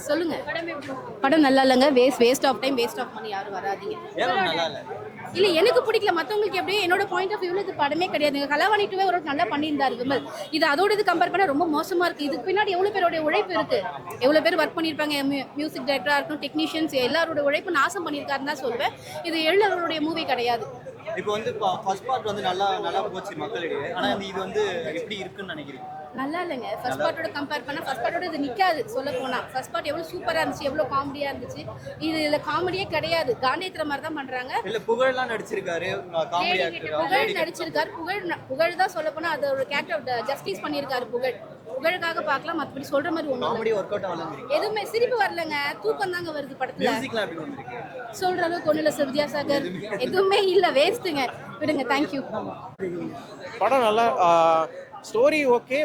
சொல்லுங்க. படம் நல்லா இல்லைங்க. Waste of time, waste of money. யாரும் வராதீங்க. இல்ல எனக்கு பிடிக்கல, மத்தவங்களுக்கு எப்படியே என்னோட பாயிண்ட் ஆஃப் வியூல இது படமே கிடையாதுங்க. கலாவாணி 2 ஒரு நல்லா பண்ணியிருந்தாரு விமல். இது அதோட இது கம்பேர் பண்ணா ரொம்ப மோசமா இருக்கு. இதுக்கு பின்னாடி எவ்வளவு பேரோட உழைப்பு இருக்கு, எவ்வளவு பேர் ஒர்க் பண்ணியிருப்பாங்க. மியூசிக் டைரக்டரா இருக்கட்டும், டெக்னீஷியன்ஸ் எல்லாரோட உழைப்பு நாசம் பண்ணியிருக்காருன்னு தான் சொல்லுவேன். இது எழுதுறவருடைய மூவி கிடையாது. இப்போ வந்து ஃபர்ஸ்ட் பார்ட் வந்து நல்லா நல்லா போச்சு மக்களிடையே. ஆனா இது வந்து எப்படி இருக்குன்னு நினைக்கிறீங்க? நல்லா இல்லைங்க. ஃபர்ஸ்ட் பார்ட்டோட கம்பேர் பண்ணா ஃபர்ஸ்ட் பார்ட்டோட இது நிக்காது. சொல்ல போனா ஃபர்ஸ்ட் பார்ட் எவ்வளவு சூப்பரா இருந்துச்சு, எவ்வளவு காமெடியா இருந்துச்சு. இதுல காமெடியே கிடையாது. காண்டேத்திர மாதிரி தான் பண்றாங்க. இல்ல புகழ்லாம் நடிச்சிருக்காரு, காமெடி ஆக்டர் புகழ் நடிச்சிருக்காரு. புகழ் தான் சொல்ல போனா அது ஒரு கேரக்டர் ஜஸ்டிஸ் பண்ணியிருக்காரு. புகழுக்காக பார்க்கலாம், மற்றபடி சொல்ற மாதிரி ஒண்ணு காமெடி ஒர்க் அவுட் ஆகலங்க. எதுவுமே சிரிப்பு வரலங்க. தூக்கம் தாங்க வருது படத்துல. மியூசிக்லாம் எப்படி வந்திருக்கு? சொல்ற அளவுக்கு ஒண்ணு இல்ல. வித்யாசாகர் எதுவுமே இல்ல. வேஸ்ட்டுங்க. விடுங்க. தேங்க்யூ. படம் நல்லா, ஸ்டோரி ஓகே,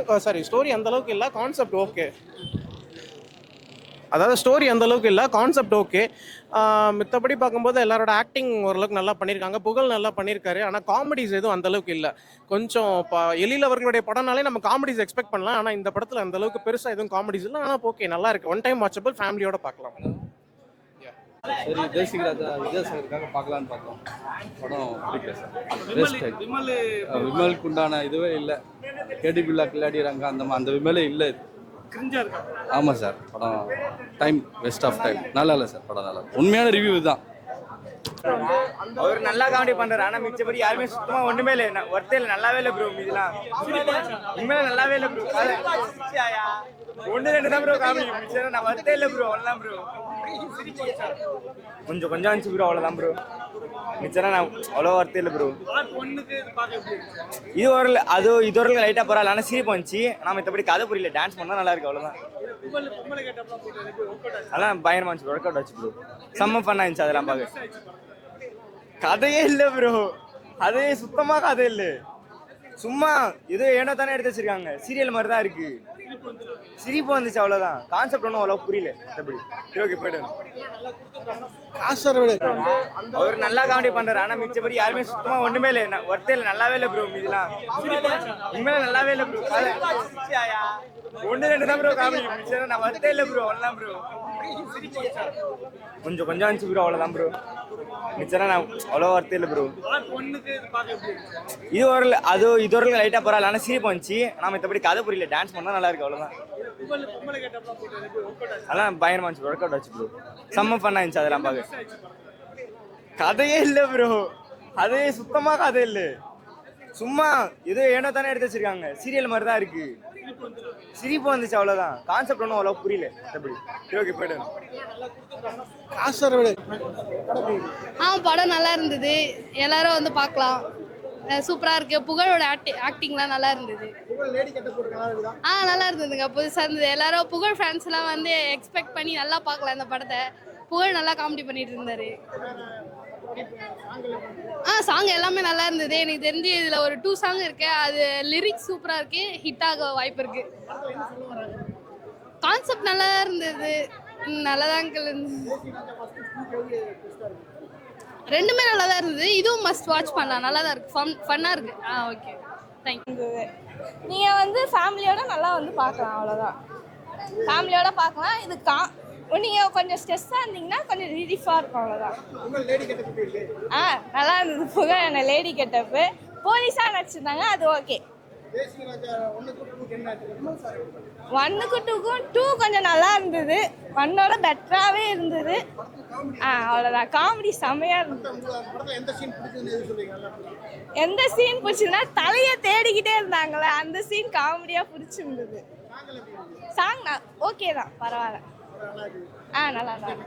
ஸ்டோரி அந்த அளவுக்கு இல்லை, கான்செப்ட் ஓகே. அதாவது ஸ்டோரி அந்த அளவுக்கு இல்லை, கான்செப்ட் ஓகே. மித்தபடி பார்க்கும்போது எல்லாரோட ஆக்டிங் ஓரளவுக்கு நல்லா பண்ணியிருக்காங்க. புகழ் நல்லா பண்ணியிருக்காரு. ஆனால் காமெடிஸ் எதுவும் அந்த அளவுக்கு இல்லை. கொஞ்சம் எழில் அவர்களுடைய படம்னாலே நம்ம காமெடிஸ் எக்ஸ்பெக்ட் பண்ணலாம். ஆனால் இந்த படத்தில் அந்த அளவுக்கு பெருசாக எதுவும் காமெடிஸ் இல்லை. ஆனால் ஓகே, நல்லா இருக்கு. ஒன் டைம் வாட்சபிள், ஃபேமிலியோட பார்க்கலாம். சரி, விஜயசாகருக்காக பார்க்கலான்னு பார்த்தோம். படம் பிடிக்கல சார். விமலுக்கு உண்டான இதுவே இல்லை. கேடி பில்லா கில்லாடி ரங்கா அந்த விமலே இல்லை. ஆமாம் சார், படம் டைம் வேஸ்ட் ஆஃப் டைம். நல்லா இல்லை சார், படம் நல்லா. உண்மையான ரிவ்யூ இதுதான். அவர் நல்லா காமெடி பண்றாரு. ஆனா மிச்சபடி யாருமே சுத்தமா ஒண்ணுமே இல்லை. ஒர்த்தே இல்லை. நல்லாவே இல்லை ப்ரோ. இதெல்லாம் உண்மையில நல்லாவே இல்லை ப்ரோ. ஒண்ணு ரெண்டு தான் ப்ரோ காமெடி. மிச்சம் நான் ஒர்த்தே இல்லை ப்ரோ. அவ்வளோதான் ப்ரோ. கொஞ்சம் இருந்துச்சு ப்ரோ. அவ்வளோதான் ப்ரோ. மிச்சம் நான் அவ்வளோ ஒர்த்தே இல்லை ப்ரோ. இது ஒரு இது ஒரு லைட்டா பரவாயில்ல. ஆனால் சிரிப்பு வந்துச்சு. நான் மித்தபடி கதை புரியல. டான்ஸ் பண்ணா நல்லா இருக்கு. அவ்வளோதான். அதெல்லாம் பயங்கரமா இருந்துச்சு. ஒர்க் அவுட் ஆச்சு ப்ரோ. செம்ம ஃபன்னா இருந்துச்சு அதெல்லாம் பார்க்க. கதையே இல்லை ப்ரோ. கதையே சுத்தமா கதை இல்லை. சும்மா ஏதோ ஏனோ தானே எடுத்து வச்சிருக்காங்க. சீரியல் மாதிரி தான் இருக்கு. சிரிப்பு வந்துச்சு. அவ்வளவுதான். கான்செப்ட் ஒன்றும் அவ்வளோ புரியல. ஓகே, போயிட்டு அவர் நல்லா காமெடி பண்றாரு. ஆனா மிச்சபடி யாருமே சுத்தமா ஒண்ணுமே இல்லை. ஒர்த்தே இல்லை. நல்லாவே இல்லை ப்ரோ. இதெல்லாம் உண்மையில நல்லாவே இல்லை ப்ரோ. ஒண்ணு ரெண்டு தான் ப்ரோ காமெடி. மிச்சம் நான் ஒர்த்தே இல்லை ப்ரோ. அவ்வளோதான் ப்ரோ. கொஞ்சம் இருந்துச்சு ப்ரோ. அவ்வளோதான் ப்ரோ. மிச்சம் நான் அவ்வளோ ஒர்த்தே இல்லை ப்ரோ. இது ஒரு லைட்டா பரவாயில்ல. ஆனால் சிரிப்பு வந்துச்சு. நான் மித்தபடி கதை புரியல. டான்ஸ் பண்ணா நல்லா இருக்கு. அவ்வளோதான். அதெல்லாம் பயங்கரமா இருந்துச்சு. ஒர்க் அவுட் ஆச்சு ப்ரோ. செம்ம ஃபன்னா இருந்துச்சு அதெல்லாம் பார்க்க. கதையே இல்லை ப்ரோ. கதையே சுத்தமா கதை இல்லை. சும்மா ஏதோ ஏனோ தானே எடுத்து வச்சிருக்காங்க. சீரியல் மாதிரி தான் இருக்கு. சிரிப்பு வந்துச்சு. அவ்வளவுதான். கான்செப்ட் ஒன்றும் அவ்வளோ புரியல. ஓகே, போயிட்டு படம் நல்லா இருந்தது. எல்லாரும் வந்து பார்க்கலாம். சூப்பரா இருக்கு. புகழோட ஆக்டிங்லாம் நல்லா இருந்தது. நல்லா இருந்ததுங்க. புதுசா இருந்தது. எல்லாரும் புகழ் ஃபேன்ஸ் எல்லாம் வந்து எக்ஸ்பெக்ட் பண்ணி நல்லா பார்க்கலாம் இந்த படத்தை. புகழ் நல்லா காமெடி பண்ணிட்டு இருந்தாரு. சாங் எல்லாமே நல்லா இருந்தது. எனக்கு தெரிஞ்சு இதுல ஒரு 2 சாங் இருக்கு. அது லிரிக்ஸ் சூப்பரா இருக்கு. ஹிட் ஆக வாய்ப்பு இருக்கு. கான்செப்ட் நல்லா இருந்தது. நல்லாதான் இருந்தது. ரெண்டுமே நல்லா தான் இருந்தது. இதுவும் மஸ்ட் வாட்ச் பண்ணலாம். நல்லா தான் இருக்கு. ஃபன்னா இருக்கு. Okay, thank you. நீங்கள் வந்து ஃபேமிலியோட நல்லா வந்து பார்க்கலாம். அவ்வளோதான். ஃபேமிலியோட பார்க்கலாம். இது நீங்கள் கொஞ்சம் ஸ்ட்ரெஸ்ஸாக இருந்தீங்கன்னா கொஞ்சம் ரிலீஃபாக இருக்கும். அவ்வளோதான். நல்லா இருந்தது. புகழ் லேடி கெட்டப்பு போலீஸாக நடிச்சிருந்தாங்க. அது ஓகே. 1க்கும் 2க்கும் 2 கொஞ்சம் நல்லா இருந்தது. 1ஓட பெட்டராகவே இருந்தது. அவ்வளோதான். காமெடி செம்மையாக இருந்தது. எந்த சீன் பிடிச்சதுன்னா தலையை தேடிக்கிட்டே இருந்தாங்களே அந்த சீன் காமெடியாக பிடிச்சிருந்தது. சாங் ஓகே தான், பரவாயில்ல. நல்லா தான்.